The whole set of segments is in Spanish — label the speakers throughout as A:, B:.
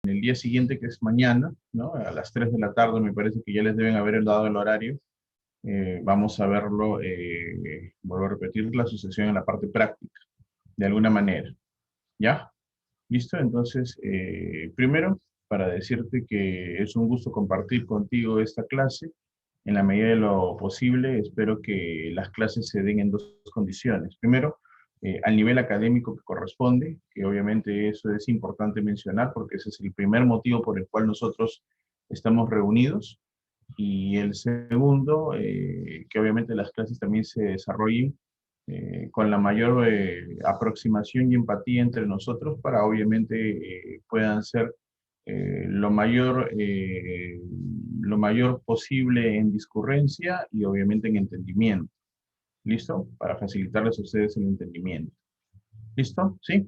A: el día siguiente, que es mañana, ¿no? A las 3 de la tarde, me parece que ya les deben haber dado el horario. Vamos a verlo, vuelvo a repetir, la asociación en la parte práctica, de alguna manera. ¿Ya? ¿Listo? Entonces, primero, para decirte que es un gusto compartir contigo esta clase. En la medida de lo posible, espero que las clases se den en dos condiciones. Primero, al nivel académico que corresponde, que obviamente eso es importante mencionar porque ese es el primer motivo por el cual nosotros estamos reunidos. Y el segundo, que obviamente las clases también se desarrollen con la mayor aproximación y empatía entre nosotros para obviamente puedan ser lo mayor posible en discurrencia y obviamente en entendimiento. ¿Listo? Para facilitarles a ustedes el entendimiento. ¿Listo? ¿Sí?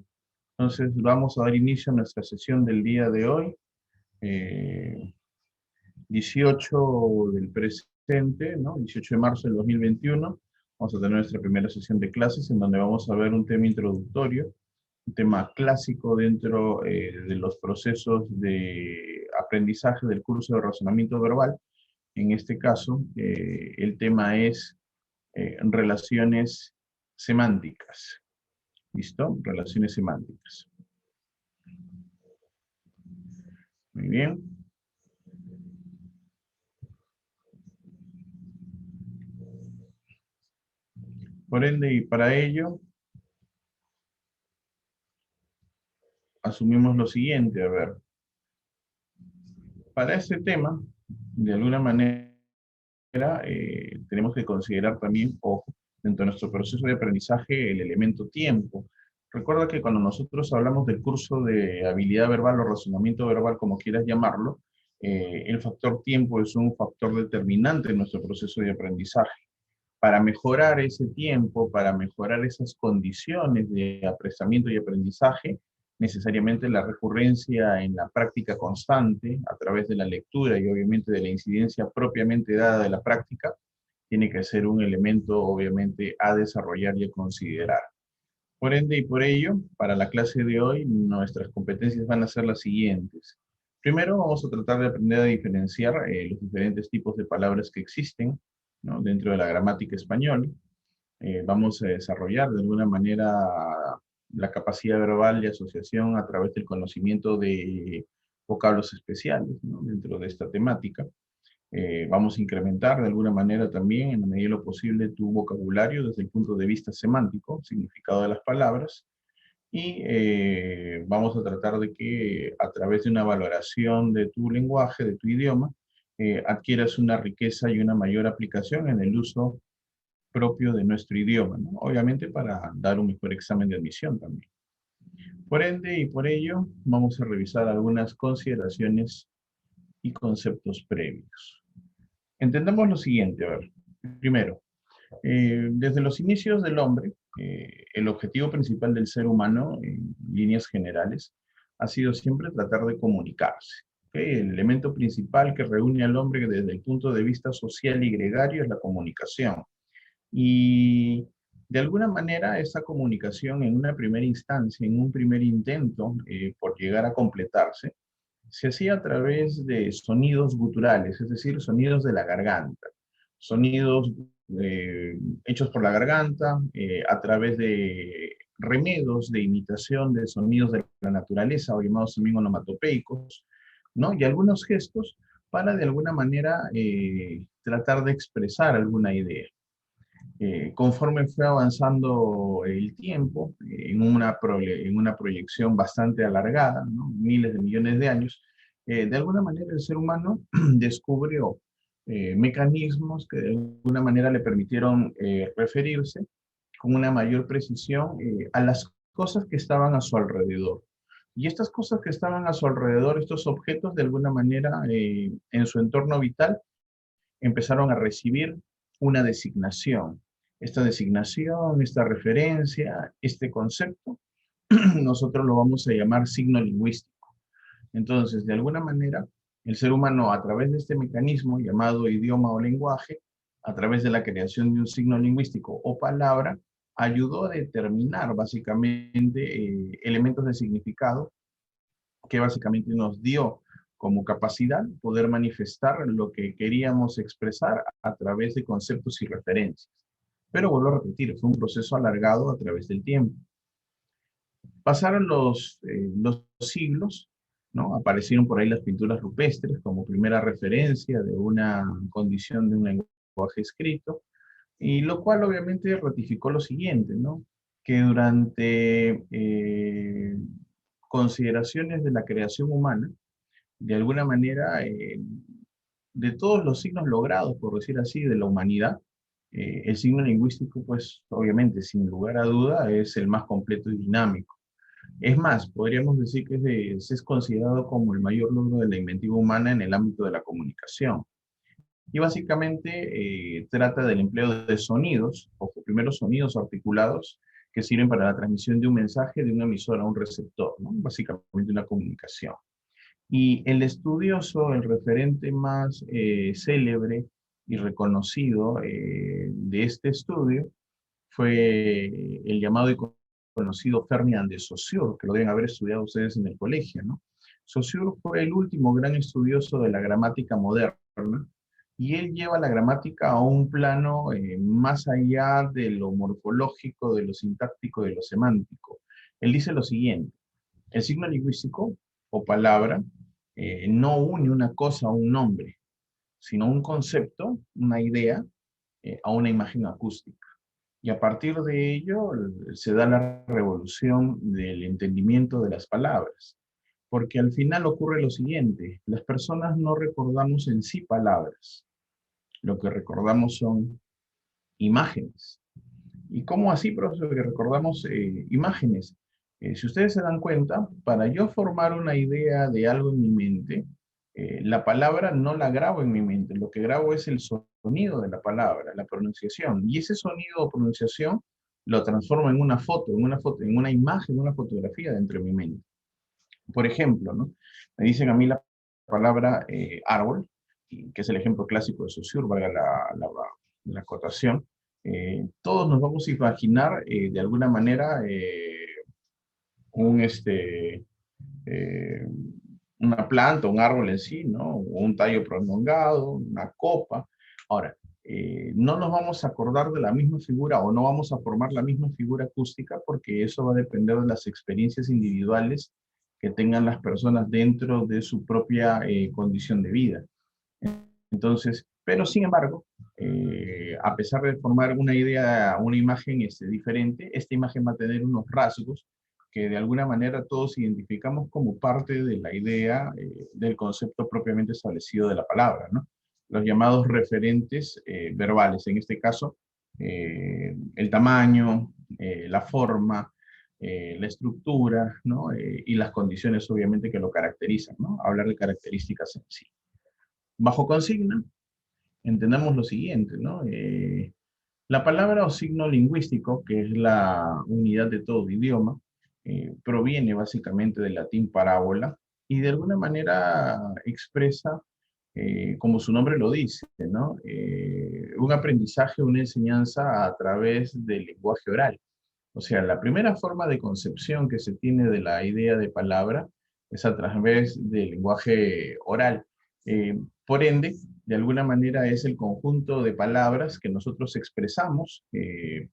A: Entonces vamos a dar inicio a nuestra sesión del día de hoy. 18 del presente, ¿no? 18 de marzo del 2021. Vamos a tener nuestra primera sesión de clases en donde vamos a ver un tema introductorio, un tema clásico dentro de los procesos de aprendizaje del curso de razonamiento verbal. En este caso, el tema es relaciones semánticas. ¿Listo? Relaciones semánticas. Muy bien. Por ende, y para ello, asumimos lo siguiente, a ver. Para este tema, de alguna manera, tenemos que considerar también, ojo, dentro de nuestro proceso de aprendizaje, el elemento tiempo. Recuerda que cuando nosotros hablamos del curso de habilidad verbal o razonamiento verbal, como quieras llamarlo, el factor tiempo es un factor determinante en nuestro proceso de aprendizaje. Para mejorar ese tiempo, para mejorar esas condiciones de apresamiento y aprendizaje, necesariamente la recurrencia en la práctica constante, a través de la lectura y obviamente de la incidencia propiamente dada de la práctica, tiene que ser un elemento obviamente a desarrollar y a considerar. Por ende y por ello, para la clase de hoy, nuestras competencias van a ser las siguientes. Primero, vamos a tratar de aprender a diferenciar los diferentes tipos de palabras que existen, ¿no? Dentro de la gramática española. Vamos a desarrollar de alguna manera la capacidad verbal de asociación a través del conocimiento de vocablos especiales, ¿no? Dentro de esta temática. Vamos a incrementar de alguna manera también, en la medida de lo posible, tu vocabulario desde el punto de vista semántico, significado de las palabras, y vamos a tratar de que a través de una valoración de tu lenguaje, de tu idioma, adquieras una riqueza y una mayor aplicación en el uso propio de nuestro idioma, ¿no? Obviamente para dar un mejor examen de admisión también. Por ende y por ello, vamos a revisar algunas consideraciones y conceptos previos. Entendamos lo siguiente, a ver. Primero, desde los inicios del hombre, el objetivo principal del ser humano, en líneas generales, ha sido siempre tratar de comunicarse. ¿Okay? El elemento principal que reúne al hombre desde el punto de vista social y gregario es la comunicación. Y de alguna manera esa comunicación en una primera instancia, en un primer intento, por llegar a completarse, se hacía a través de sonidos guturales, es decir, sonidos de la garganta, sonidos hechos por la garganta, a través de remedos de imitación de sonidos de la naturaleza, o llamados también onomatopeicos, ¿no? Y algunos gestos para de alguna manera tratar de expresar alguna idea. Conforme fue avanzando el tiempo, en una proyección bastante alargada, ¿no? Miles de millones de años, de alguna manera el ser humano descubrió mecanismos que de alguna manera le permitieron referirse con una mayor precisión a las cosas que estaban a su alrededor. Y estas cosas que estaban a su alrededor, estos objetos, de alguna manera, en su entorno vital, empezaron a recibir una designación. Esta designación, esta referencia, este concepto, nosotros lo vamos a llamar signo lingüístico. Entonces, de alguna manera, el ser humano, a través de este mecanismo llamado idioma o lenguaje, a través de la creación de un signo lingüístico o palabra, ayudó a determinar básicamente elementos de significado que básicamente nos dio como capacidad poder manifestar lo que queríamos expresar a través de conceptos y referencias. Pero vuelvo a repetir, fue un proceso alargado a través del tiempo. Pasaron los siglos, ¿no? Aparecieron por ahí las pinturas rupestres como primera referencia de una condición de un lenguaje escrito, y lo cual obviamente ratificó lo siguiente, ¿no? Que durante consideraciones de la creación humana, de alguna manera, de todos los signos logrados, por decir así, de la humanidad, el signo lingüístico, pues obviamente, sin lugar a duda, es el más completo y dinámico. Es más, podríamos decir que es considerado como el mayor logro de la inventiva humana en el ámbito de la comunicación. Y básicamente trata del empleo de sonidos, o primero sonidos articulados, que sirven para la transmisión de un mensaje de un emisor a un receptor, ¿no? Básicamente una comunicación. Y el estudioso, el referente más célebre y reconocido de este estudio fue el llamado y conocido Ferdinand de Saussure, que lo deben haber estudiado ustedes en el colegio, ¿no? Saussure fue el último gran estudioso de la gramática moderna, y él lleva la gramática a un plano más allá de lo morfológico, de lo sintáctico, de lo semántico. Él dice lo siguiente: el signo lingüístico o palabra no une una cosa a un nombre, sino un concepto, una idea, a una imagen acústica. Y a partir de ello se da la revolución del entendimiento de las palabras. Porque al final ocurre lo siguiente: las personas no recordamos en sí palabras, lo que recordamos son imágenes. ¿Y cómo así, profesor, que recordamos imágenes? Si ustedes se dan cuenta, para yo formar una idea de algo en mi mente, la palabra no la grabo en mi mente, lo que grabo es el sonido de la palabra, la pronunciación. Y ese sonido o pronunciación lo transformo en una imagen, en una fotografía dentro de mi mente. Por ejemplo, ¿no? Me dicen a mí la palabra árbol, que es el ejemplo clásico de Saussure, valga la acotación. Todos nos vamos a imaginar de alguna manera un, este, eh, una planta, un árbol en sí, ¿no? O un tallo prolongado, una copa. Ahora, no nos vamos a acordar de la misma figura o no vamos a formar la misma figura acústica, porque eso va a depender de las experiencias individuales que tengan las personas dentro de su propia condición de vida. Entonces, pero sin embargo, a pesar de formar una idea, una imagen diferente, esta imagen va a tener unos rasgos que de alguna manera todos identificamos como parte de la idea del concepto propiamente establecido de la palabra, ¿no? Los llamados referentes verbales, en este caso, el tamaño, la forma, la estructura, ¿no? Y las condiciones obviamente que lo caracterizan, ¿no? Hablar de características en sí. Bajo consigna, entendamos lo siguiente, ¿no? La palabra o signo lingüístico, que es la unidad de todo idioma, proviene básicamente del latín parábola y de alguna manera expresa, como su nombre lo dice, ¿no? Un aprendizaje, una enseñanza a través del lenguaje oral. O sea, la primera forma de concepción que se tiene de la idea de palabra es a través del lenguaje oral. Por ende, de alguna manera es el conjunto de palabras que nosotros expresamos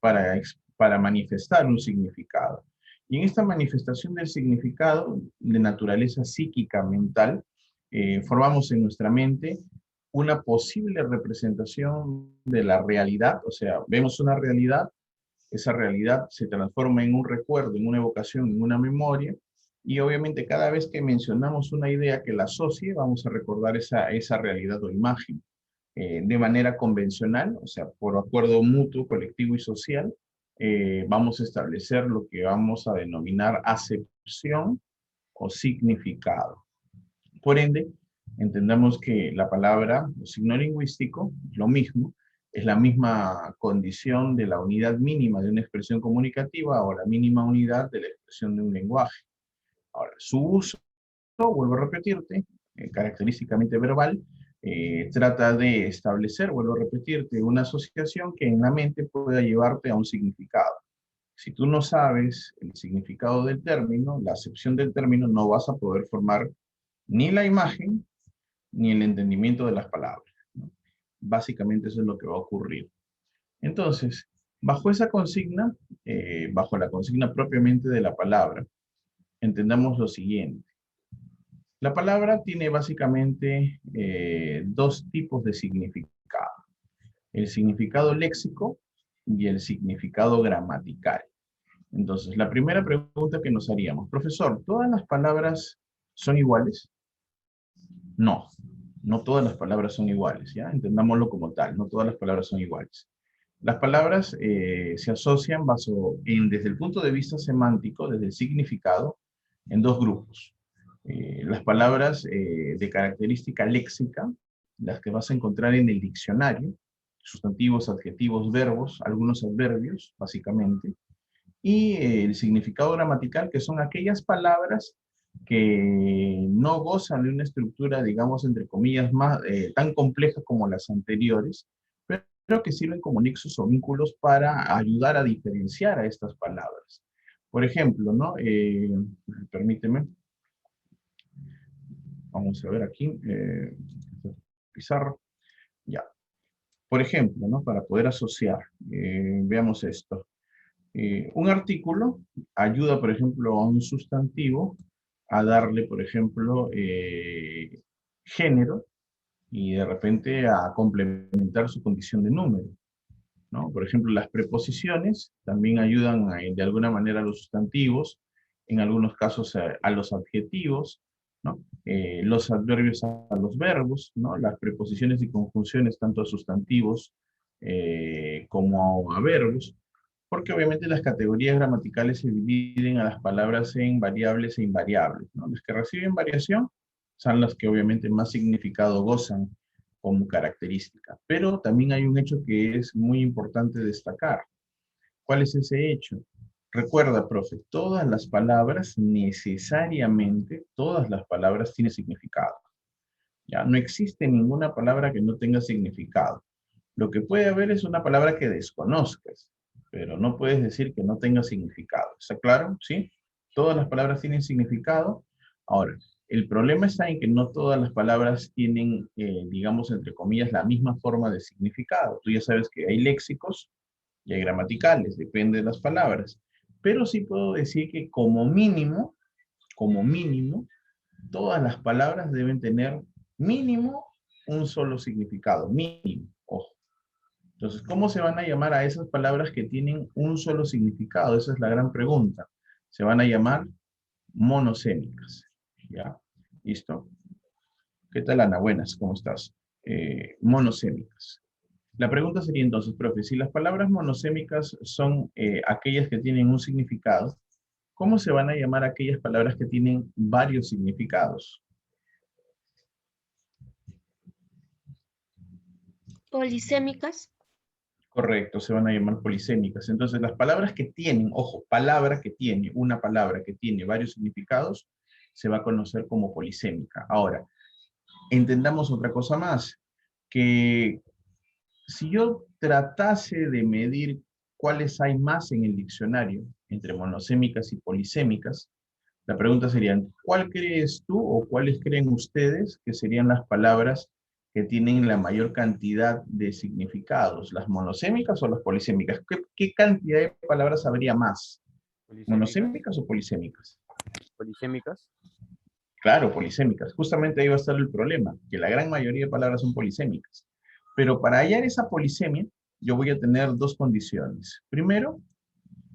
A: para manifestar un significado. Y en esta manifestación del significado de naturaleza psíquica mental, formamos en nuestra mente una posible representación de la realidad. O sea, vemos una realidad, esa realidad se transforma en un recuerdo, en una evocación, en una memoria, y obviamente cada vez que mencionamos una idea que la asocie, vamos a recordar esa realidad o imagen. De manera convencional, o sea, por acuerdo mutuo, colectivo y social, vamos a establecer lo que vamos a denominar acepción o significado. Por ende, entendamos que la palabra o signo lingüístico es lo mismo, es la misma condición de la unidad mínima de una expresión comunicativa o la mínima unidad de la expresión de un lenguaje. Ahora, su uso, vuelvo a repetirte, característicamente verbal, trata de establecer, vuelvo a repetirte, una asociación que en la mente pueda llevarte a un significado. Si tú no sabes el significado del término, la acepción del término, no vas a poder formar ni la imagen ni el entendimiento de las palabras, ¿no? Básicamente eso es lo que va a ocurrir. Entonces, bajo esa consigna, bajo la consigna propiamente de la palabra, entendamos lo siguiente. La palabra tiene básicamente dos tipos de significado. El significado léxico y el significado gramatical. Entonces, la primera pregunta que nos haríamos, profesor, ¿todas las palabras son iguales? No, no todas las palabras son iguales, ¿ya? Entendámoslo como tal, no todas las palabras son iguales. Las palabras se asocian desde el punto de vista semántico, desde el significado, en dos grupos. Las palabras de característica léxica, las que vas a encontrar en el diccionario, sustantivos, adjetivos, verbos, algunos adverbios, básicamente, y el significado gramatical, que son aquellas palabras que no gozan de una estructura, digamos, entre comillas, tan compleja como las anteriores, pero que sirven como nexos o vínculos para ayudar a diferenciar a estas palabras. Por ejemplo, ¿no? Permíteme, vamos a ver aquí, pizarra, ya. Por ejemplo, ¿no? Para poder asociar, veamos esto. Un artículo ayuda, por ejemplo, a un sustantivo a darle, por ejemplo, género y de repente a complementar su condición de número, ¿no? Por ejemplo, las preposiciones también ayudan de alguna manera a los sustantivos, en algunos casos a los adjetivos, ¿no? Los adverbios a los verbos, ¿no? Las preposiciones y conjunciones tanto a sustantivos como a verbos, porque obviamente las categorías gramaticales se dividen a las palabras en variables e invariables, ¿no? Las que reciben variación son las que obviamente más significado gozan como característica. Pero también hay un hecho que es muy importante destacar. ¿Cuál es ese hecho? Recuerda, profe, todas las palabras necesariamente, todas las palabras tienen significado. Ya no existe ninguna palabra que no tenga significado. Lo que puede haber es una palabra que desconozcas, pero no puedes decir que no tenga significado. ¿Está claro? ¿Sí? Todas las palabras tienen significado. Ahora, el problema está en que no todas las palabras tienen, digamos, entre comillas, la misma forma de significado. Tú ya sabes que hay léxicos y hay gramaticales, depende de las palabras. Pero sí puedo decir que como mínimo, todas las palabras deben tener mínimo un solo significado, mínimo, ojo. Entonces, ¿cómo se van a llamar a esas palabras que tienen un solo significado? Esa es la gran pregunta. Se van a llamar monosémicas. ¿Ya? ¿Listo? ¿Qué tal, Ana? Buenas, ¿cómo estás? Monosémicas. La pregunta sería entonces, profe, si las palabras monosémicas son aquellas que tienen un significado, ¿cómo se van a llamar aquellas palabras que tienen varios significados?
B: Polisémicas.
A: Correcto, se van a llamar polisémicas. Entonces, las palabras que tienen, ojo, palabra que tiene, una palabra que tiene varios significados, se va a conocer como polisémica. Ahora, entendamos otra cosa más, que si yo tratase de medir cuáles hay más en el diccionario, entre monosémicas y polisémicas, la pregunta sería, ¿cuál crees tú o cuáles creen ustedes que serían las palabras que tienen la mayor cantidad de significados? ¿Las monosémicas o las polisémicas? ¿Qué cantidad de palabras habría más?
C: Polisémicas,
A: ¿Monosémicas o polisémicas?
C: polisémicas.
A: Claro, polisémicas. Justamente ahí va a estar el problema, que la gran mayoría de palabras son polisémicas. Pero para hallar esa polisemia, yo voy a tener dos condiciones. Primero,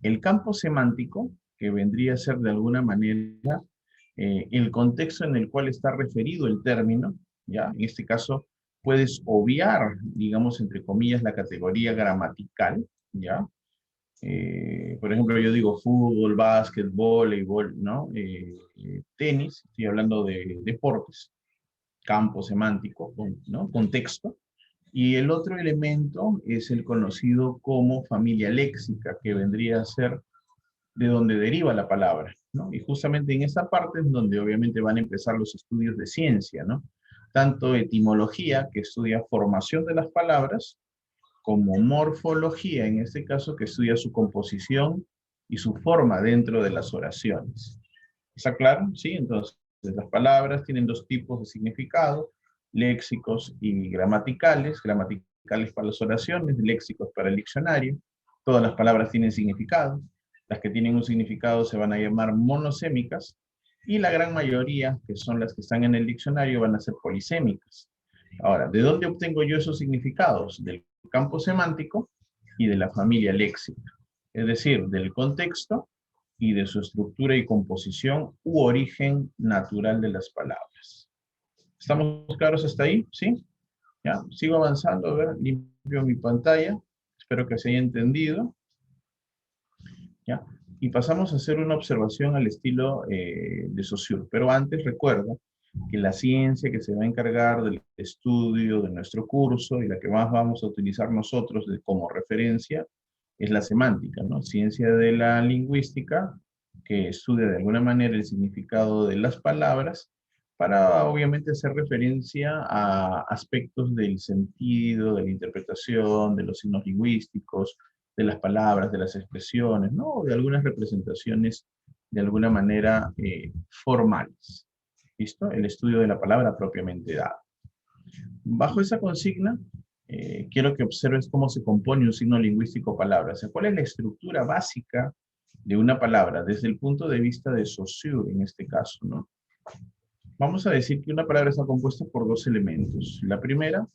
A: el campo semántico, que vendría a ser de alguna manera el contexto en el cual está referido el término, ¿ya? En este caso, puedes obviar, digamos, entre comillas, la categoría gramatical, ¿ya? Por ejemplo, yo digo fútbol, básquet, voleibol, ¿no? Tenis, estoy hablando de deportes, campo semántico, ¿no? Contexto. Y el otro elemento es el conocido como familia léxica, que vendría a ser de donde deriva la palabra, ¿no? Y justamente en esa parte es donde obviamente van a empezar los estudios de ciencia, ¿no? Tanto etimología, que estudia formación de las palabras, como morfología, en este caso, que estudia su composición y su forma dentro de las oraciones. ¿Está claro? Sí, entonces las palabras tienen dos tipos de significado, léxicos y gramaticales. Gramaticales para las oraciones, léxicos para el diccionario. Todas las palabras tienen significado. Las que tienen un significado se van a llamar monosémicas y la gran mayoría, que son las que están en el diccionario, van a ser polisémicas. Ahora, ¿de dónde obtengo yo esos significados? Del campo semántico y de la familia léxica. Es decir, del contexto y de su estructura y composición u origen natural de las palabras. ¿Estamos claros hasta ahí? ¿Sí? Ya, sigo avanzando, a ver, limpio mi pantalla. Espero que se haya entendido. ¿Ya? Y pasamos a hacer una observación al estilo de Saussure. Pero antes recuerda que la ciencia que se va a encargar del estudio de nuestro curso y la que más vamos a utilizar nosotros como referencia es la semántica, ¿no? Ciencia de la lingüística, que estudia de alguna manera el significado de las palabras para obviamente hacer referencia a aspectos del sentido, de la interpretación, de los signos lingüísticos, de las palabras, de las expresiones, ¿no? De algunas representaciones de alguna manera formales. ¿Listo? El estudio de la palabra propiamente dada. Bajo esa consigna, quiero que observes cómo se compone un signo lingüístico palabra. O sea, cuál es la estructura básica de una palabra desde el punto de vista de Saussure, en este caso, ¿no? Vamos a decir que una palabra está compuesta por dos elementos. La primera,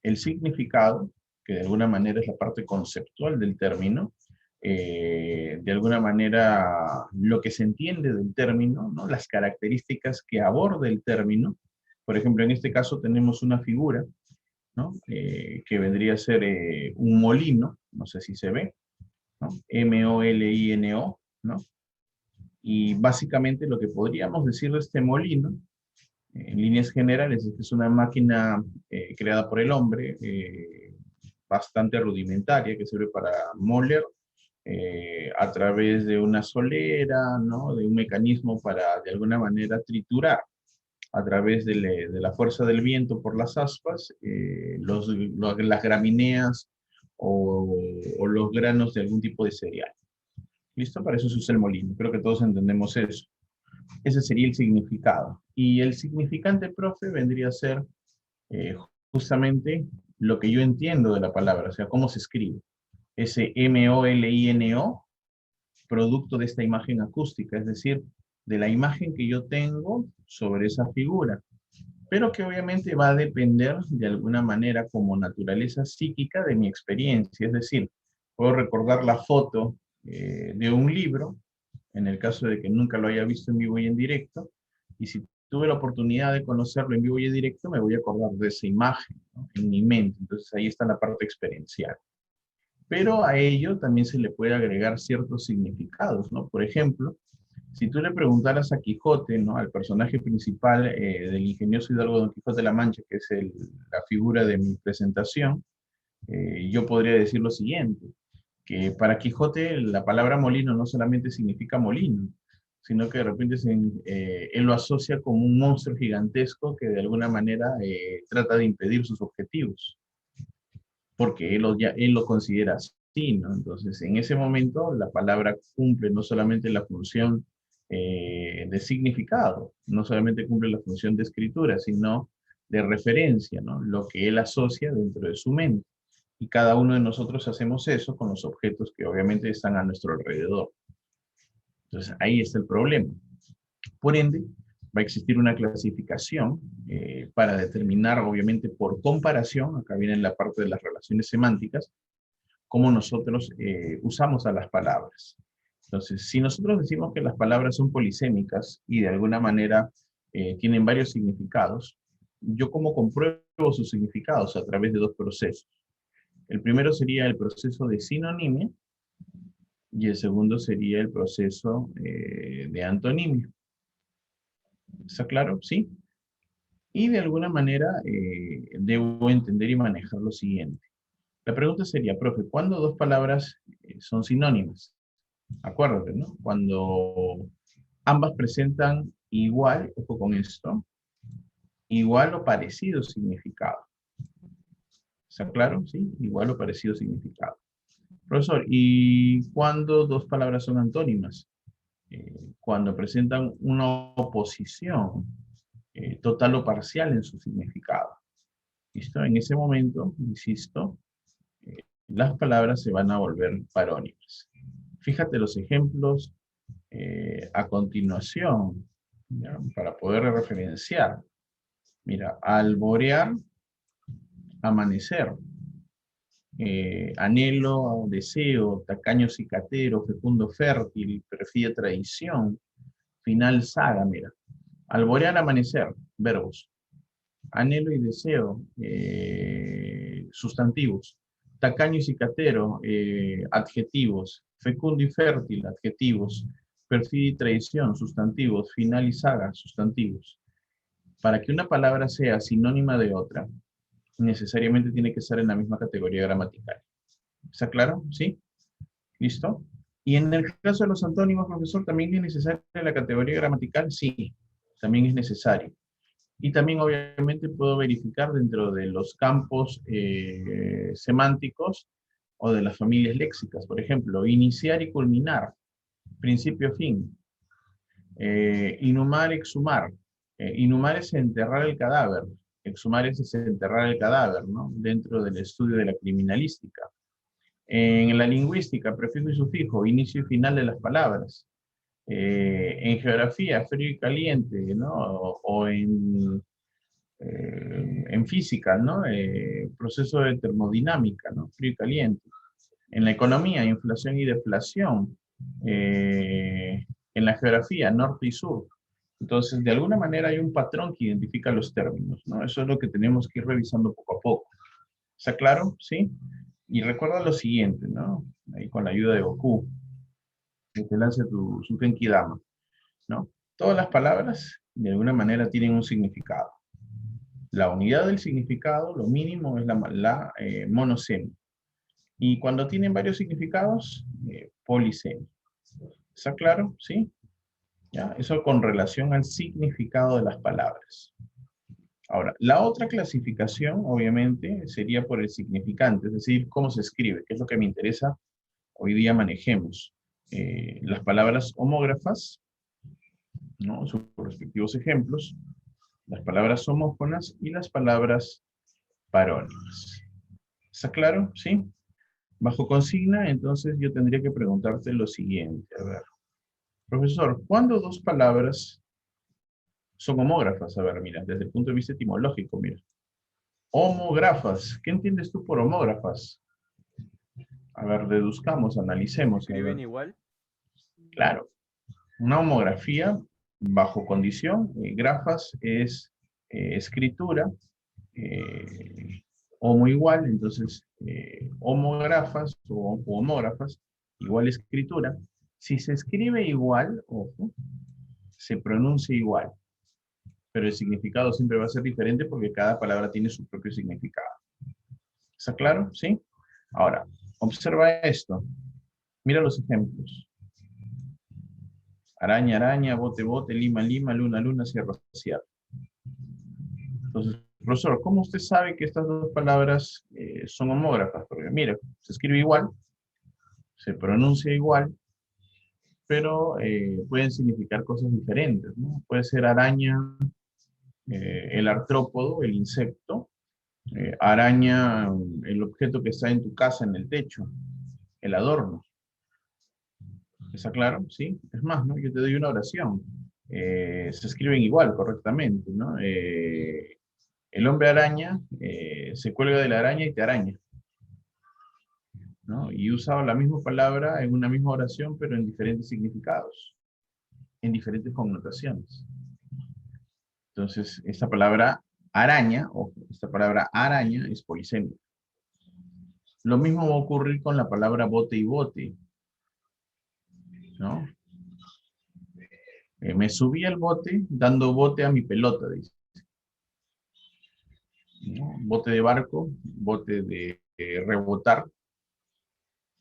A: el significado, que de alguna manera es la parte conceptual del término, de alguna manera lo que se entiende del término, ¿no? Las características que aborda el término. Por ejemplo, en este caso tenemos una figura, ¿no? Que vendría a ser un molino, no sé si se ve, ¿no? M-O-L-I-N-O, ¿no? Y básicamente lo que podríamos decir de este molino, en líneas generales, es que es una máquina creada por el hombre, bastante rudimentaria, que sirve para moler a través de una solera, ¿no? De un mecanismo para, de alguna manera, triturar a través de la fuerza del viento por las aspas, las gramíneas o los granos de algún tipo de cereal. ¿Listo? Para eso se usa el molino. Creo que todos entendemos eso. Ese sería el significado. Y el significante, profe, vendría a ser justamente lo que yo entiendo de la palabra, o sea, cómo se escribe. Ese M-O-L-I-N-O, producto de esta imagen acústica, es decir, de la imagen que yo tengo sobre esa figura, pero que obviamente va a depender de alguna manera como naturaleza psíquica de mi experiencia, es decir, puedo recordar la foto de un libro, en el caso de que nunca lo haya visto en vivo y en directo, y si tuve la oportunidad de conocerlo en vivo y en directo, me voy a acordar de esa imagen, ¿no? En mi mente. Entonces ahí está la parte experiencial. Pero a ello también se le puede agregar ciertos significados, ¿no? Por ejemplo, si tú le preguntaras a Quijote, ¿no? Al personaje principal del ingenioso hidalgo Don Quijote de la Mancha, que es la figura de mi presentación, yo podría decir lo siguiente, que para Quijote la palabra molino no solamente significa molino, sino que de repente él lo asocia como un monstruo gigantesco que de alguna manera trata de impedir sus objetivos, porque él lo considera así, ¿no? Entonces, en ese momento la palabra cumple no solamente la función de significado, no solamente cumple la función de escritura, sino de referencia, ¿no? Lo que él asocia dentro de su mente. Y cada uno de nosotros hacemos eso con los objetos que obviamente están a nuestro alrededor. Entonces, ahí está el problema. Por ende, va a existir una clasificación para determinar, obviamente, por comparación, acá viene la parte de las relaciones semánticas, cómo nosotros usamos a las palabras. Entonces, si nosotros decimos que las palabras son polisémicas y de alguna manera tienen varios significados, yo cómo compruebo sus significados a través de dos procesos. El primero sería el proceso de sinonimia y el segundo sería el proceso de antonimia. ¿Está claro? ¿Sí? Y de alguna manera debo entender y manejar lo siguiente. La pregunta sería, profe, ¿cuándo dos palabras son sinónimas? Acuérdate, ¿no? Cuando ambas presentan igual, ojo con esto, igual o parecido significado. ¿Está claro? ¿Sí? Igual o parecido significado. Profesor, ¿y cuándo dos palabras son antónimas? Cuando presentan una oposición total o parcial en su significado. ¿Listo? En ese momento, insisto, las palabras se van a volver parónimas. Fíjate los ejemplos a continuación, ¿ya? Para poder referenciar. Mira, alborear, amanecer. Anhelo, deseo, tacaño cicatero, fecundo fértil, perfida traición, final saga, mira. Alborear, amanecer, verbos. Anhelo y deseo, sustantivos. Tacaño y cicatero, adjetivos. Fecundo y fértil, adjetivos. Perfidia y traición, sustantivos. Final y saga, sustantivos. Para que una palabra sea sinónima de otra, necesariamente tiene que estar en la misma categoría gramatical. ¿Está claro? ¿Sí? ¿Listo? Y en el caso de los antónimos, profesor, ¿también es necesaria la categoría gramatical? Sí, también es necesario. Y también, obviamente, puedo verificar dentro de los campos semánticos o de las familias léxicas. Por ejemplo, iniciar y culminar, principio-fin. Inhumar, exhumar. Inhumar es enterrar el cadáver. Exhumar es desenterrar el cadáver, ¿no? Dentro del estudio de la criminalística. En la lingüística, prefijo y sufijo, inicio y final de las palabras. En geografía, frío y caliente, ¿no? O en física, ¿no? Proceso de termodinámica, ¿no? Frío y caliente. En la economía, inflación y deflación. En la geografía, norte y sur. Entonces, de alguna manera hay un patrón que identifica los términos, ¿no? Eso es lo que tenemos que ir revisando poco a poco. ¿Está claro? ¿Sí? Y recuerda lo siguiente, ¿no? Ahí con la ayuda de Goku, que te lance su Genkidama, ¿no? Todas las palabras, de alguna manera, tienen un significado. La unidad del significado, lo mínimo, es la monosemia. Y cuando tienen varios significados, polisemia. ¿Está claro? ¿Sí? ¿Ya? Eso con relación al significado de las palabras. Ahora, la otra clasificación, obviamente, sería por el significante, es decir, cómo se escribe, que es lo que me interesa hoy día manejemos. Las palabras homógrafas, ¿no? Sus respectivos ejemplos, las palabras homófonas y las palabras parónimas. ¿Está claro? ¿Sí? Bajo consigna, entonces yo tendría que preguntarte lo siguiente. A ver, profesor, ¿cuándo dos palabras son homógrafas? A ver, mira, desde el punto de vista etimológico, mira. Homógrafas. ¿Qué entiendes tú por homógrafas? A ver, deduzcamos, analicemos.
C: ¿Escriben igual?
A: Claro. Una homografía, bajo condición, grafas es escritura, homo igual, entonces homógrafas o homógrafas, igual escritura. Si se escribe igual, ojo, se pronuncia igual, pero el significado siempre va a ser diferente porque cada palabra tiene su propio significado. ¿Está claro? ¿Sí? Ahora, observa esto. Mira los ejemplos. Araña, araña, bote, bote, lima, lima, luna, luna, cierra, cierra. Entonces, profesor, ¿cómo usted sabe que estas dos palabras son homógrafas? Porque mire, se escribe igual, se pronuncia igual, pero pueden significar cosas diferentes, ¿no? Puede ser araña, el artrópodo, el insecto, araña, el objeto que está en tu casa, en el techo, el adorno. ¿Está claro? Sí. Es más, ¿no? Yo te doy una oración. Se escriben igual, correctamente, ¿no? El hombre araña se cuelga de la araña y te araña, ¿no? Y usa la misma palabra en una misma oración, pero en diferentes significados, en diferentes connotaciones. Entonces, esta palabra araña, o esta palabra araña es polisémica. Lo mismo va a ocurrir con la palabra bote y bote, ¿no? Me subí al bote dando bote a mi pelota, dice. ¿No? Bote de barco, bote de rebotar,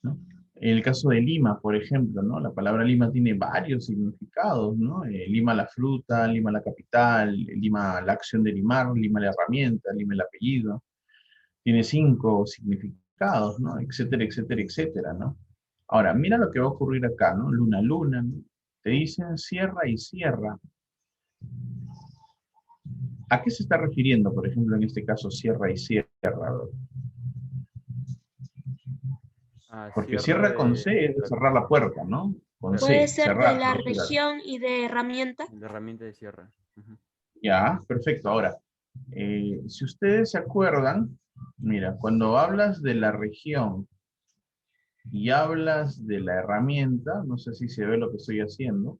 A: ¿no? En el caso de Lima, por ejemplo, ¿no? La palabra Lima tiene varios significados, ¿no? Lima la fruta, Lima la capital, Lima la acción de limar, Lima la herramienta, Lima el apellido. Tiene 5 significados significados, ¿no? Etcétera, etcétera, etcétera, ¿no? Ahora, mira lo que va a ocurrir acá, ¿no? Luna, luna, ¿no? Te dicen sierra y sierra. ¿A qué se está refiriendo, por ejemplo, en este caso, sierra y sierra? Porque
C: Sierra
A: sierra con C es de
C: la,
A: cerrar la puerta, ¿no? Con
C: claro,
B: Puede
A: C,
B: ser de
A: cerrar,
B: la
A: ¿no?
B: región y de herramienta.
C: la herramienta de sierra. Ujú.
A: Ya, perfecto. Ahora, si ustedes se acuerdan, mira, cuando hablas de la región y hablas de la herramienta, no sé si se ve lo que estoy haciendo,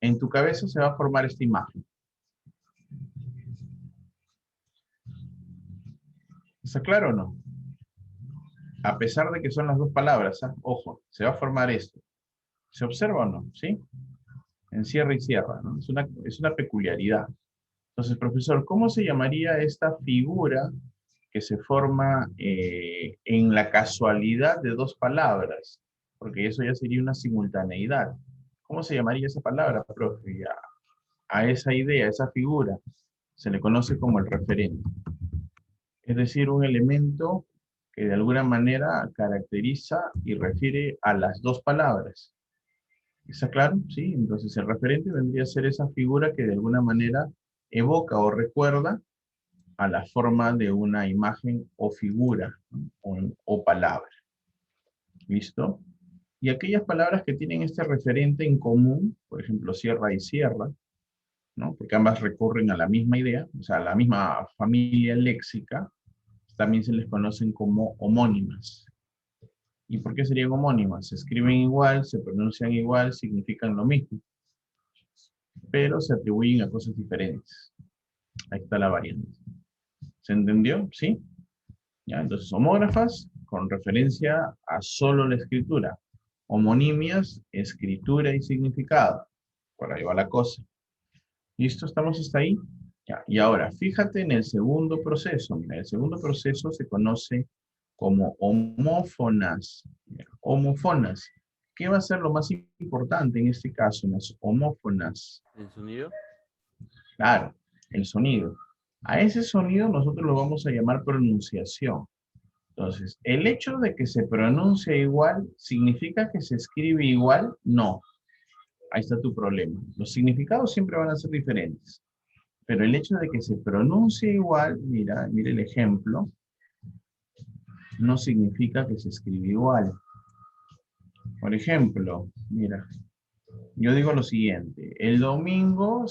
A: en tu cabeza se va a formar esta imagen. ¿Está claro o no? A pesar de que son las dos palabras, ¿ah? Ojo, se va a formar esto. ¿Se observa o no? ¿Sí? En sierra y sierra, ¿no? Es una peculiaridad. Entonces, profesor, ¿cómo se llamaría esta figura que se forma en la casualidad de dos palabras? Porque eso ya sería una simultaneidad. ¿Cómo se llamaría esa palabra, profe? A esa idea, a esa figura, se le conoce como el referente. Es decir, un elemento que de alguna manera caracteriza y refiere a las dos palabras. ¿Está claro? Sí, entonces el referente vendría a ser esa figura que de alguna manera evoca o recuerda a la forma de una imagen o figura, ¿no? o palabra. ¿Listo? Y aquellas palabras que tienen este referente en común, por ejemplo, sierra y sierra, ¿no? Porque ambas recurren a la misma idea, o sea, a la misma familia léxica, también se les conocen como homónimas. ¿Y por qué serían homónimas? Se escriben igual, se pronuncian igual, significan lo mismo, pero se atribuyen a cosas diferentes. Ahí está la variante. ¿Se entendió? ¿Sí? ¿Ya? Entonces, homógrafas con referencia a solo la escritura. Homonimias, escritura y significado. Por ahí va la cosa. ¿Listo? ¿Estamos hasta ahí? Ya. Y ahora, fíjate en el segundo proceso. Mira, el segundo proceso se conoce como homófonas. Mira, homófonas. ¿Qué va a ser lo más importante en este caso, en las homófonas?
C: ¿El sonido?
A: Claro, el sonido. A ese sonido nosotros lo vamos a llamar pronunciación. Entonces, ¿el hecho de que se pronuncia igual significa que se escribe igual? No. Ahí está tu problema. Los significados siempre van a ser diferentes. Pero el hecho de que se pronuncie igual, mira el ejemplo, no significa que se escribe igual. Por ejemplo, mira, yo digo lo siguiente. El domingo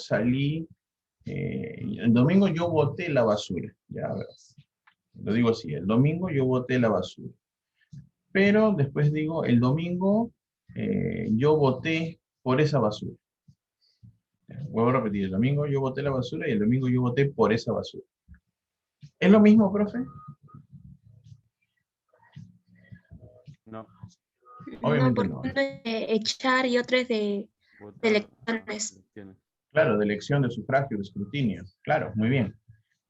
A: el domingo yo boté la basura. Ya verás. Lo digo así, el domingo yo boté la basura. Pero después digo, el domingo yo voté por esa basura. Vuelvo a repetir, el domingo yo boté la basura y el domingo yo voté por esa basura. ¿Es lo mismo, profe?
C: No.
B: No,
A: Obviamente
B: porque
A: no.
B: uno es de echar y otro es de
C: Votar.
B: elecciones.
C: Elecciones.
A: Claro, de elección, de sufragio, de escrutinio. Claro, muy bien.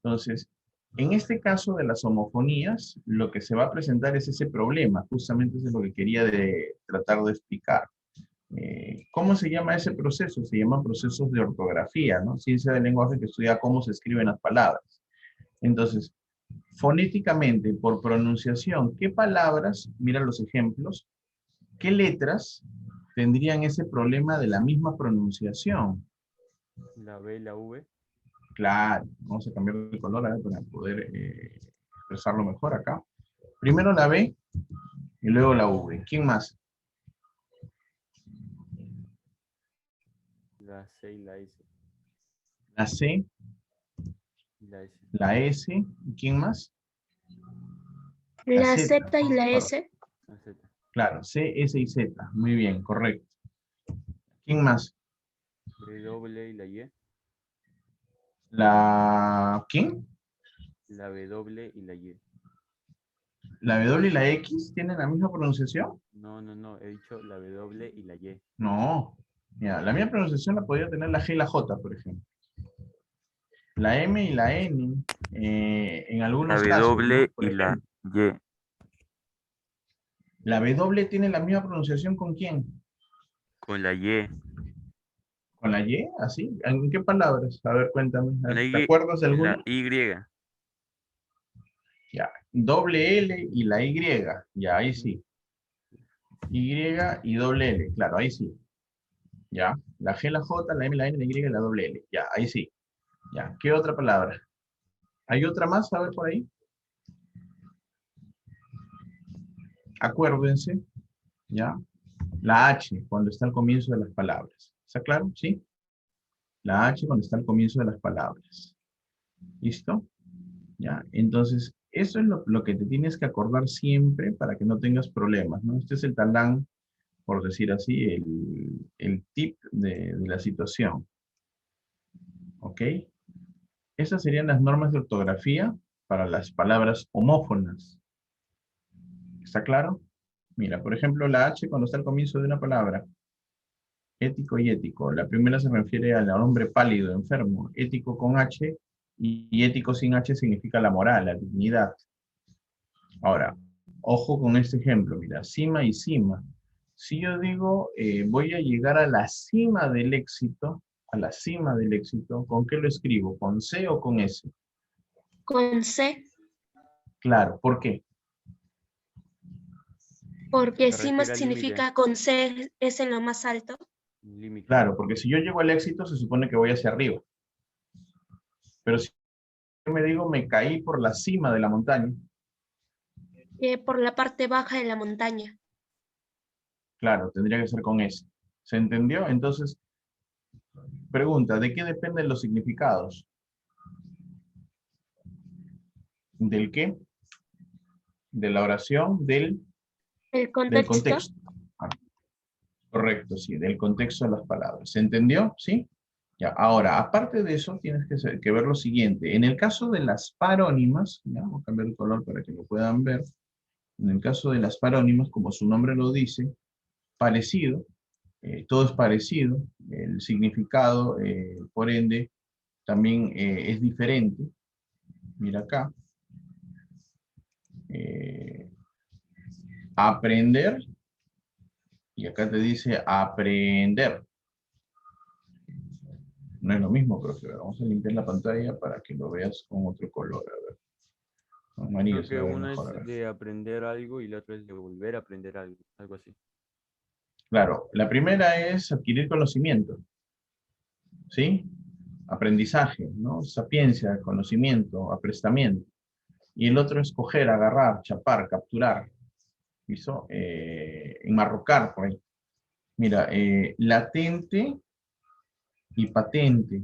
A: Entonces, en este caso de las homofonías, lo que se va a presentar es ese problema. Justamente eso es lo que quería tratar de explicar. ¿Cómo se llama ese proceso? Se llaman procesos de ortografía, ¿no? Ciencia del lenguaje que estudia cómo se escriben las palabras. Entonces, fonéticamente, por pronunciación, ¿qué palabras, mira los ejemplos, qué letras tendrían ese problema de la misma pronunciación?
C: La B y la V.
A: Claro, vamos a cambiar de color para poder expresarlo mejor acá. Primero la B y luego la V. ¿Quién más?
C: La C y la S.
A: La C,
C: Y la S.
A: la S, ¿y quién más? La
B: La
A: Z.
B: Z y la S.
C: La Z.
A: Claro, C, S y Z. Muy bien, correcto. ¿Quién más?
C: W y la Y.
A: ¿Quién?
C: La W y la Y.
A: ¿La W y la X tienen la misma pronunciación?
C: No. He dicho la W y la Y.
A: No. Mira, la misma pronunciación la podría tener la G y la J, por ejemplo. La M y la N, en algunos casos, ¿no? Por ejemplo,
C: Y.
A: ¿la W tiene la misma pronunciación con quién?
C: Con la Y.
A: ¿Con la Y? ¿Así? ¿En qué palabras? A ver, cuéntame.
C: Con la
A: ¿Te
C: Y
A: acuerdas de
C: y la
A: alguna?
C: Y.
A: Ya. doble L y la Y. Ya, ahí sí. Y y doble L. Claro, ahí sí. Ya. La G, la J, la M, la N, la Y y la doble L. Ya, ahí sí. Ya. ¿Qué otra palabra? ¿Hay otra más? A ver por ahí. Acuérdense. Ya. La H, cuando está al comienzo de las palabras. ¿Está claro? ¿Sí? La H cuando está al comienzo de las palabras. ¿Listo? Ya. Entonces, eso es lo que te tienes que acordar siempre para que no tengas problemas, ¿no? Este es el talán, por decir así, el tip de la situación. ¿Ok? Esas serían las normas de ortografía para las palabras homófonas. ¿Está claro? Mira, por ejemplo, la H cuando está al comienzo de una palabra. Ético y ético. La primera se refiere al hombre pálido, enfermo. Ético con H y ético sin H significa la moral, la dignidad. Ahora, ojo con este ejemplo, mira, cima y cima. Si yo digo, voy a llegar a la cima del éxito, ¿con qué lo escribo? ¿Con C o con S?
B: Con C,
A: Claro, ¿por qué?
B: porque
C: Se
B: cima
C: refiere al límite.
B: significa con C es en lo más alto.
C: Límite.
A: Claro, porque si yo llego al éxito, se supone que voy hacia arriba. Pero si yo me digo, me caí por la cima de la montaña,
B: Por la parte baja de la montaña.
A: claro, tendría que ser con S. ¿Se entendió? Entonces, pregunta, ¿de qué dependen los significados? ¿Del qué? De la oración,
B: El
A: del
B: contexto,
A: contexto. Ah, correcto, sí, del contexto de las palabras. ¿Se entendió? ¿Sí? Ya, ahora, aparte de eso, tienes que ver lo siguiente. En el caso de las parónimas, ya, voy a cambiar el color para que lo puedan ver. En el caso de las parónimas, como su nombre lo dice, parecido, todo es parecido, el significado, por ende, también es diferente. Mira acá. Eh, aprender, y acá te dice aprender. No es lo mismo, profe. Vamos a limpiar la pantalla para que lo veas con otro color. A ver. Amarillo
C: Creo
A: se
C: que
A: va a ver
C: uno
A: mejor. A
C: es
A: ver.
C: de aprender algo y la otra es de volver a aprender algo, algo así.
A: Claro, la primera es adquirir conocimiento. ¿Sí? Aprendizaje, ¿no? Sapiencia, conocimiento, aprestamiento. Y el otro es coger, agarrar, chapar, capturar. ¿Listo? Enmarrocar, por ahí. Mira, latente y patente.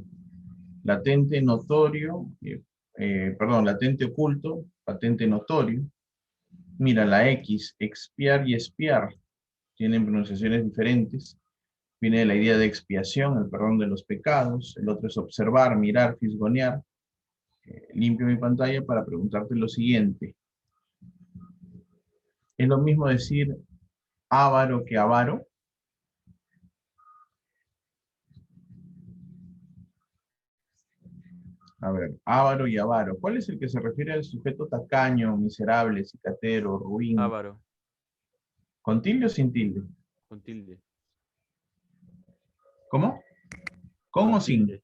A: Latente notorio, perdón, latente oculto, patente notorio. Mira, la X, expiar y espiar, tienen pronunciaciones diferentes. Viene de la idea de expiación, el perdón de los pecados. El otro es observar, mirar, fisgonear. Limpio mi pantalla para preguntarte lo siguiente. ¿Es lo mismo decir avaro que avaro? A ver, avaro y avaro. ¿Cuál es el que se refiere al sujeto tacaño, miserable, cicatero, ruin?
C: Ávaro,
A: ¿Con tilde o sin tilde?
C: con tilde.
A: ¿Cómo? ¿Con o
C: Con
A: sin?
C: tilde.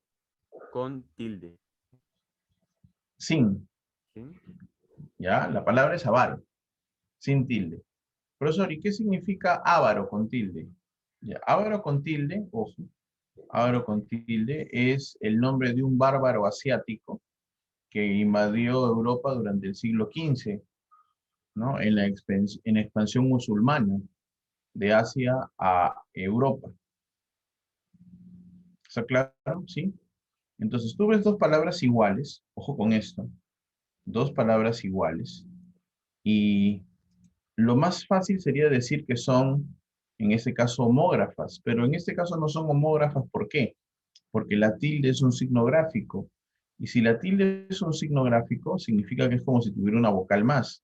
C: Con tilde.
A: Sin.
C: ¿Sí?
A: ¿Ya? La palabra es avaro, sin tilde. Profesor, ¿y qué significa avaro con tilde? Ya, avaro con tilde, ojo, avaro con tilde es el nombre de un bárbaro asiático que invadió Europa durante el siglo XV, ¿no? En la expansión musulmana de Asia a Europa. ¿Está claro? ¿Sí? Entonces tú ves dos palabras iguales, ojo con esto, dos palabras iguales, y lo más fácil sería decir que son, en este caso, homógrafas, pero en este caso no son homógrafas, ¿por qué? Porque la tilde es un signo gráfico, y si la tilde es un signo gráfico, significa que es como si tuviera una vocal más.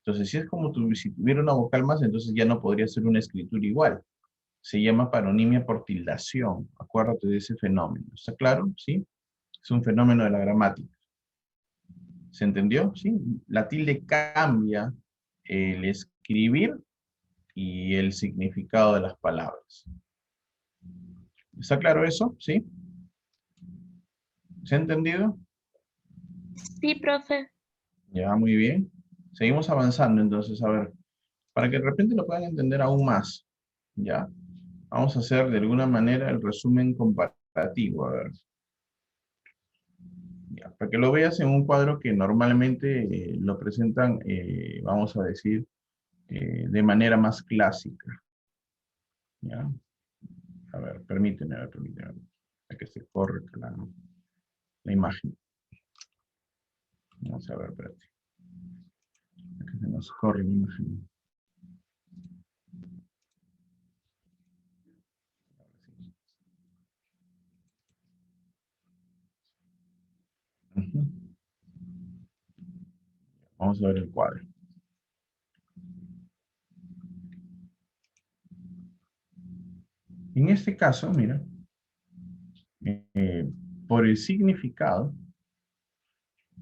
A: Entonces, si es como si tuviera una vocal más, entonces ya no podría ser una escritura igual. Se llama paronimia por tildación. Acuérdate de ese fenómeno. ¿Está claro? ¿Sí? Es un fenómeno de la gramática. ¿Se entendió? ¿Sí? La tilde cambia el escribir y el significado de las palabras. ¿Está claro eso? ¿Sí? ¿Se ha entendido?
B: sí, profe.
A: Ya, muy bien. Seguimos avanzando, entonces, a ver, para que de repente lo puedan entender aún más, ¿ya? Vamos a hacer de alguna manera el resumen comparativo, a ver. Ya, para que lo veas en un cuadro que normalmente lo presentan, vamos a decir, de manera más clásica, ¿ya? A ver, permíteme, a que se corre la imagen. Vamos a ver, espérate. A que se nos corre la imagen. Ujú. Vamos a ver el cuadro. En este caso, mira, eh, por el significado,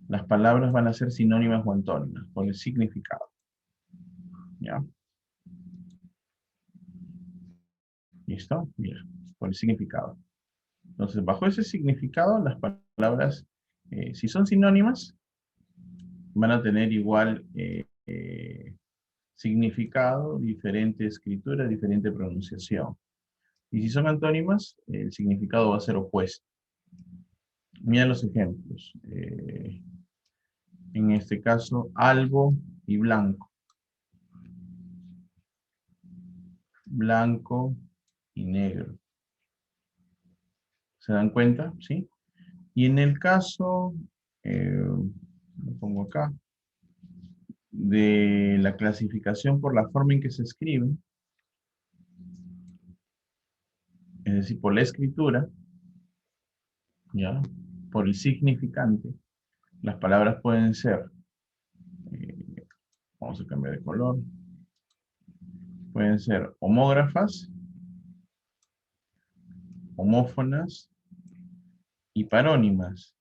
A: las palabras van a ser sinónimas o antónimas, por el significado. ¿Ya? ¿Listo? Mira, por el significado. Entonces, bajo ese significado, las palabras, si son sinónimas, van a tener igual significado, diferente escritura, diferente pronunciación. Y si son antónimas, el significado va a ser opuesto. Mira los ejemplos. En este caso, algo y blanco. Blanco y negro. ¿Se dan cuenta? ¿Sí? Y en el caso, lo pongo acá, de la clasificación por la forma en que se escribe, es decir, por la escritura, ¿ya? Por el significante, las palabras pueden ser, vamos a cambiar de color, pueden ser homógrafas, homófonas y parónimas,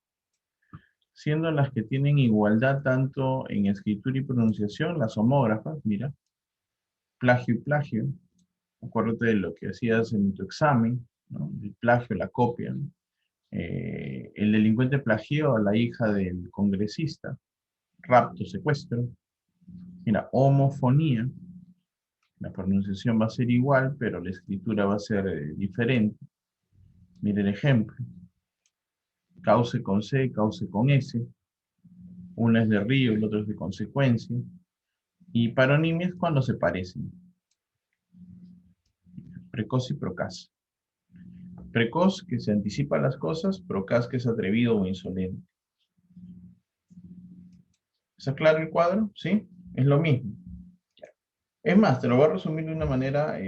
A: siendo las que tienen igualdad tanto en escritura y pronunciación, las homógrafas, mira, plagio y plagio, acuérdate de lo que hacías en tu examen, ¿no? El plagio, la copia, ¿no? El delincuente plagió a la hija del congresista, rapto, secuestro. Mira, homofonía, la pronunciación va a ser igual, pero la escritura va a ser diferente. Mire el ejemplo. Cauce con C, cauce con S. Una es de río, el otro es de consecuencia. Y paronimia es cuando se parecen. Precoz y procaz. Precoz, que se anticipa las cosas, procaz, que es atrevido o insolente. ¿Está claro el cuadro? ¿Sí? Es lo mismo. Es más, te lo voy a resumir de una manera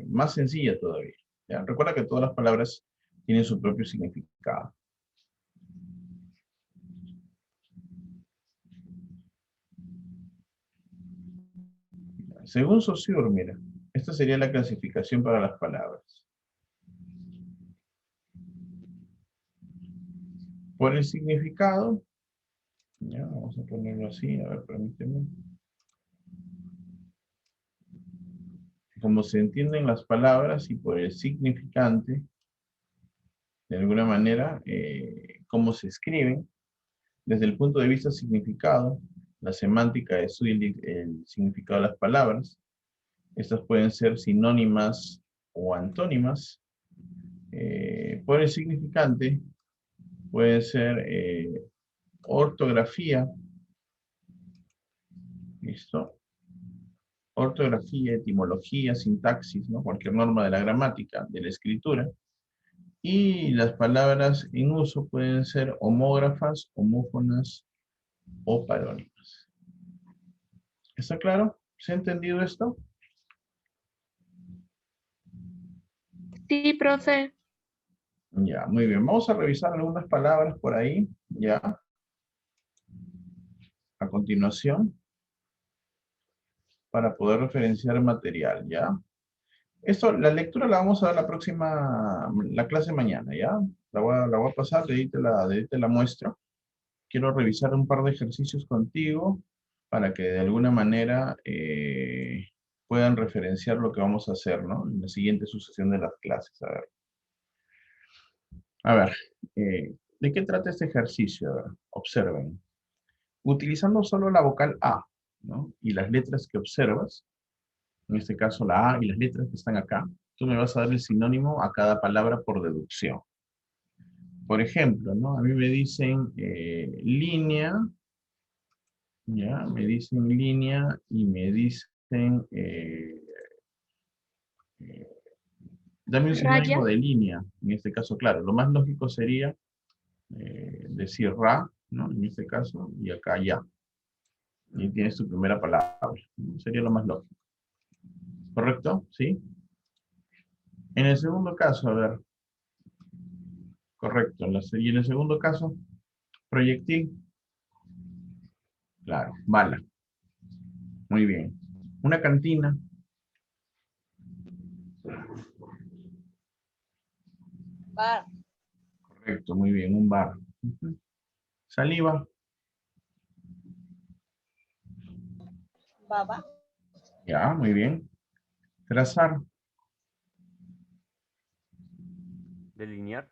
A: más sencilla todavía. ¿Ya? Recuerda que todas las palabras tienen su propio significado. Según Saussure, mira, esta sería la clasificación para las palabras. Por el significado, ya, vamos a ponerlo así, a ver, permíteme. Como se entienden las palabras y por el significante, de alguna manera, cómo se escriben, desde el punto de vista significado, la semántica estudia el significado de las palabras. Estas pueden ser sinónimas o antónimas. Por el significante, puede ser ortografía. ¿Listo? Ortografía, etimología, sintaxis, ¿no? Cualquier norma de la gramática, de la escritura. Y las palabras en uso pueden ser homógrafas, homófonas o parónimas. ¿Está claro? ¿Se ha entendido esto?
B: Sí, profe.
A: Ya, muy bien. Vamos a revisar algunas palabras por ahí, ya, a continuación, para poder referenciar el material, ¿ya? Esto, la lectura la vamos a ver la clase mañana, ¿ya? La voy a pasar, de ahí te la muestro. Quiero revisar un par de ejercicios contigo para que de alguna manera puedan referenciar lo que vamos a hacer, ¿no? En la siguiente sucesión de las clases. A ver, ¿de qué trata este ejercicio? A ver, observen. Utilizando solo la vocal A, ¿no? Y las letras que observas, en este caso la A y las letras que están acá, tú me vas a dar el sinónimo a cada palabra por deducción. Por ejemplo, ¿no? A mí me dicen línea, ¿ya? Me dicen línea y me dicen, dame un
B: Raya.
A: sinónimo de línea. En este caso, claro, lo más lógico sería decir ra, ¿no? En este caso, y acá ya. Y tienes tu primera palabra. Sería lo más lógico. ¿Correcto? ¿Sí? En el segundo caso, a ver. Correcto. Y en el segundo caso, proyectil. Claro, bala. Muy bien. Una cantina.
D: Bar.
A: Correcto, muy bien. Un bar. Ujú. Saliva.
D: Baba.
A: Ya, muy bien. Trazar.
C: Delinear.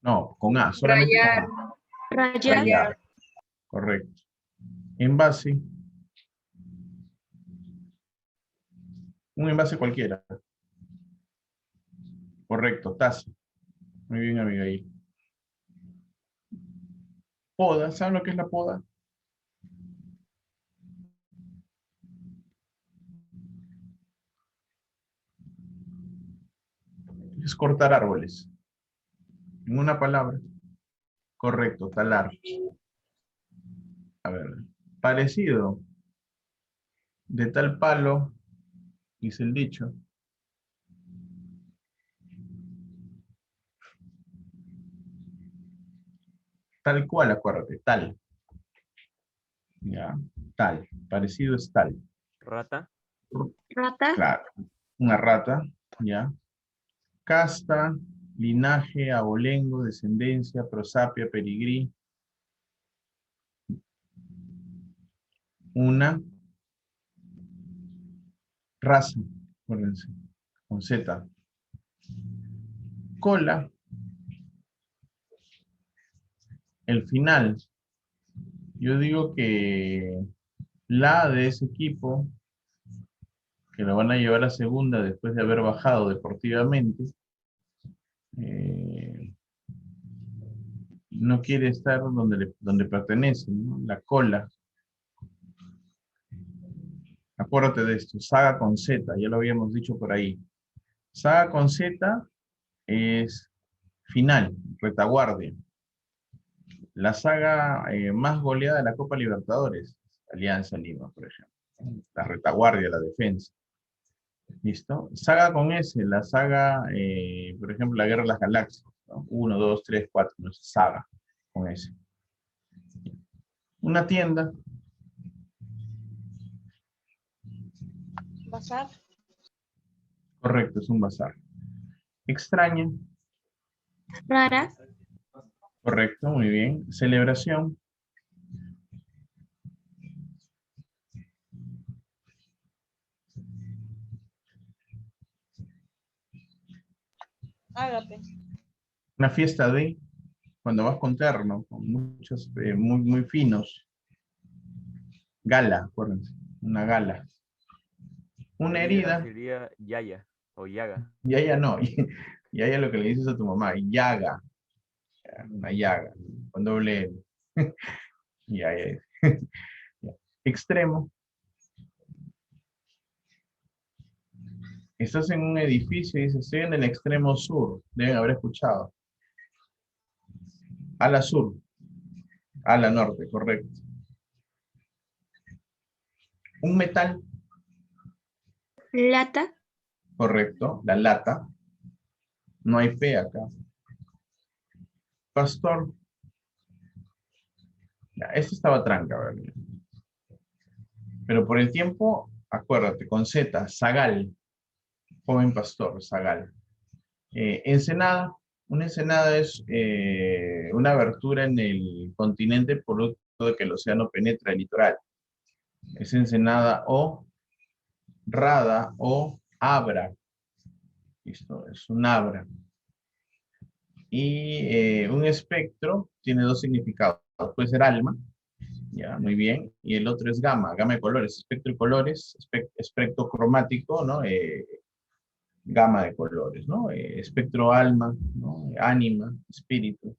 A: No, con A, solamente con
D: Rayar.
A: A.
B: Rayar.
A: Rayar. Correcto. Envase. Un envase cualquiera. Correcto, taza. Muy bien, Abigail. Poda, ¿saben lo que es la poda? Es cortar árboles. En una palabra. Correcto, talar. A ver, parecido. De tal palo, dice el dicho. Tal cual, acuérdate, tal. Ya, tal. Parecido es tal.
C: Rata.
B: Rata.
A: Claro. Una rata, ya. Casta, linaje, abolengo, descendencia, prosapia, pedigrí. Una raza, acuérdense, con Z. Cola, el final. Yo digo que la de ese equipo, que lo van a llevar a segunda después de haber bajado deportivamente, eh, no quiere estar donde pertenece, ¿no? La cola. Acuérdate de esto, saga con Z, ya lo habíamos dicho por ahí. Saga con Z es final, retaguardia. La saga más goleada de la Copa Libertadores, Alianza Lima, por ejemplo. La retaguardia, la defensa. ¿Listo? Saga con S, la saga, por ejemplo, la Guerra de las Galaxias, ¿no? 1, 2, 3, 4, no es saga con S. Una tienda,
D: Bazar.
A: correcto, es un bazar. Extraña,
B: Rara.
A: correcto, muy bien. Celebración,
D: Ágape.
A: una fiesta de, cuando vas con terno, con muchos, muy finos. Gala, acuérdense, una gala. Una
C: Ahí
A: herida,
C: sería Yaya o Yaga.
A: yaya no, yaya lo que le dices a tu mamá, llaga, una llaga, con doble L. Yaya. Extremo, estás en un edificio y dices, estoy en el extremo sur, deben haber escuchado. Ala sur, ala norte, correcto. Un metal,
B: Lata.
A: correcto, la lata, no hay P acá. Pastor, ya, este estaba tranca, ¿verdad? Pero por el tiempo, acuérdate, con Z, zagal, joven pastor, zagal. Ensenada, una ensenada es una abertura en el continente producto de que el océano penetra el litoral. Es ensenada o rada o abra. Listo, es un abra. Y un espectro tiene dos significados. Puede ser alma Ya, muy bien. Y el otro es gamma de colores, espectro de colores, espectro cromático, ¿no? Gama de colores, ¿no? Espectro alma, ¿no? Ánima, espíritu.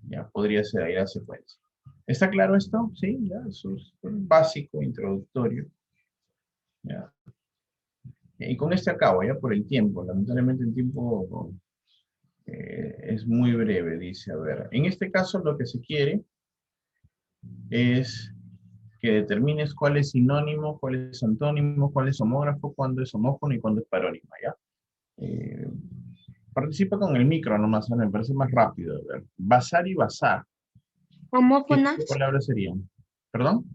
A: Ya, podría ser ahí la secuencia. ¿Está claro esto? Sí, ya, eso es básico, introductorio. Ya. Y con este acabo, ya por el tiempo. Lamentablemente el tiempo es muy breve, dice. A ver, en este caso lo que se quiere es que determines cuál es sinónimo, cuál es antónimo, cuál es homógrafo, cuándo es homófono y cuándo es parónimo, ¿ya? Eh, Participa con el micro nomás, ¿no? Me parece más rápido. A ver. Basar y basar. ¿Qué tipo de
B: Homófonas.
A: palabras serían? ¿Perdón?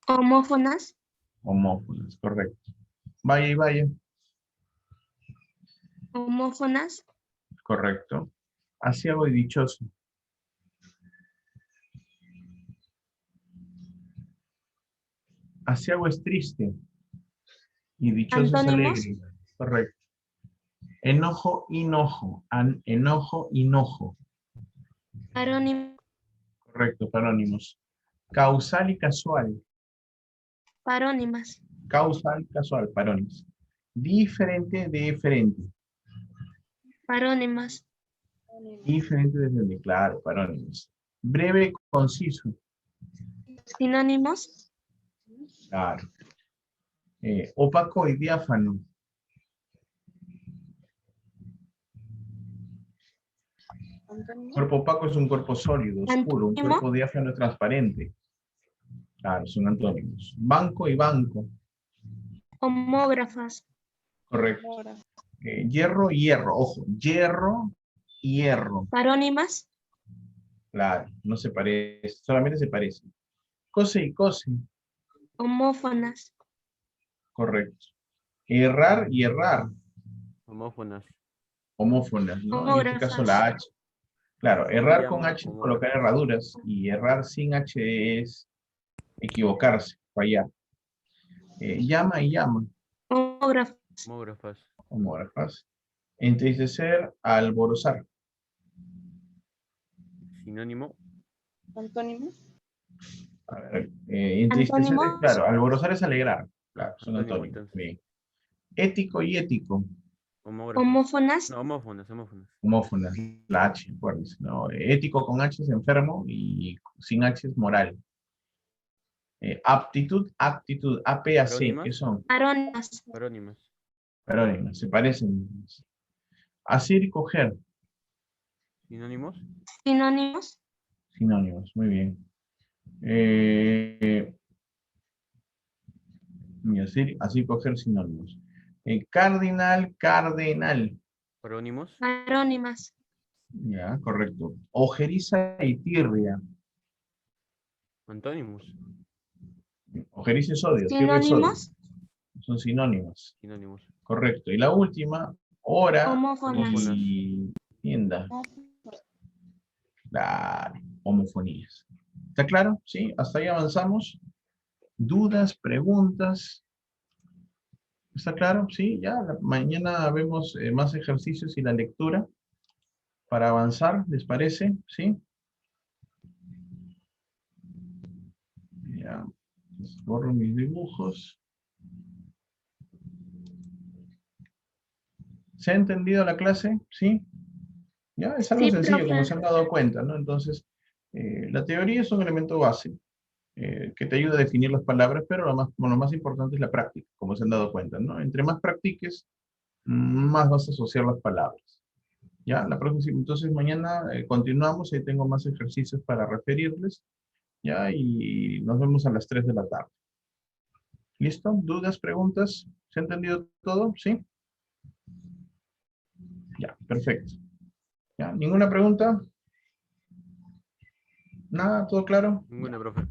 B: Homófonas.
A: Homófonas, correcto. Vaya y vaya,
B: Homófonas.
A: correcto. Aciago y dichoso. Aciago es triste y dichoso es
B: Antónimos.
A: alegre. Correcto. Enojo, hinojo. Enojo, hinojo.
B: Parónimo.
A: Correcto, parónimos. Causal y casual.
B: Parónimas.
A: Causal, casual, parónimos. Diferente, diferente.
B: Parónimas.
A: Diferente, diferente, claro, parónimos. Breve, conciso.
B: Sinónimos.
A: Claro. Opaco y diáfano. Cuerpo opaco es un cuerpo sólido, oscuro. Un
B: Antónimo.
A: cuerpo diáfano es transparente. Claro, son antónimos. Banco y banco.
B: Homógrafas.
A: Correcto. Hierro y hierro. Ojo, hierro y hierro.
B: Parónimas.
A: Claro, no se parece, solamente se parecen. Cose y cose.
B: Homófonas.
A: Correcto. Errar y errar.
C: Homófonas.
A: Homófonas, ¿no? En este caso la
B: Homógrafas.
A: H. Claro,
C: Se
A: errar con
C: llama
A: H es
C: homógrafo.
A: colocar herraduras y errar sin H es equivocarse, fallar. Llama y llama,
B: Homógrafas.
C: Homógrafas.
A: homógrafas. Entristecer, alborozar.
C: Sinónimo.
D: Antónimo.
A: A ver, entristecer,
B: Antónimos.
A: claro, alborozar es alegrar. Claro, son
C: Antónimo,
A: antónimos.
C: entonces.
A: Bien. Ético y ético.
C: Homógrafos.
B: Homófonas.
C: No, homófonas, homófonas.
A: Homófonas, la H, acuérdense, ¿no? Ético con H es enfermo y sin H es moral. Aptitud, actitud, APAC, ¿qué
C: Parónimas.
A: son?
B: Parónimas.
C: Parónimas.
A: Parónimas, se parecen. Hacer y coger,
C: Sinónimos.
B: Sinónimos.
A: sinónimos, muy bien. Y así coger sinónimos. Cardinal, cardenal.
C: Parónimos.
B: Parónimas.
A: Ya, correcto. Ojeriza y tirria.
C: Antónimos.
A: Ojeriza es odio, tirria es odio.
B: Sinónimos.
A: Son sinónimos.
C: Sinónimos.
A: Correcto. Y la última, hora
B: Homófonas.
A: y tienda. Claro, homofonías. ¿Está claro? ¿Sí? Hasta ahí avanzamos. ¿Dudas, preguntas? ¿Está claro? Sí, ya. Mañana vemos más ejercicios y la lectura para avanzar, ¿les parece? ¿Sí? Ya. Borro mis dibujos. ¿Se ha entendido la clase? ¿Sí? Ya, es algo
B: Sí,
A: sencillo, como
B: profe.
A: se han dado cuenta, ¿no? Entonces, la teoría es un elemento base que te ayuda a definir las palabras, pero lo más importante es la práctica, como se han dado cuenta, ¿no? Entre más practiques, más vas a asociar las palabras. ¿Ya? La próxima, entonces mañana continuamos, ahí tengo más ejercicios para referirles, ¿ya? Y nos vemos a las 3 de la tarde. ¿Listo? ¿Dudas, preguntas? ¿Se ha entendido todo? ¿Sí? Ya, perfecto. ¿Ya? ¿Ninguna pregunta? ¿Nada? ¿Todo claro?
C: Ninguna, profe.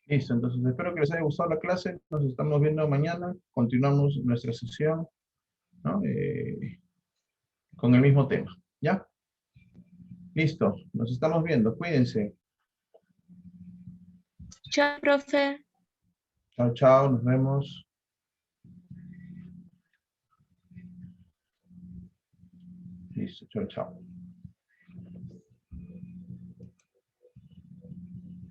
A: Listo, entonces espero que les haya gustado la clase. Nos estamos viendo mañana. Continuamos nuestra sesión, ¿no? Con el mismo tema. ¿Ya? Listo, nos estamos viendo. Cuídense.
B: Chao, profe.
A: Chao, chao, nos vemos. Listo, chao, chao.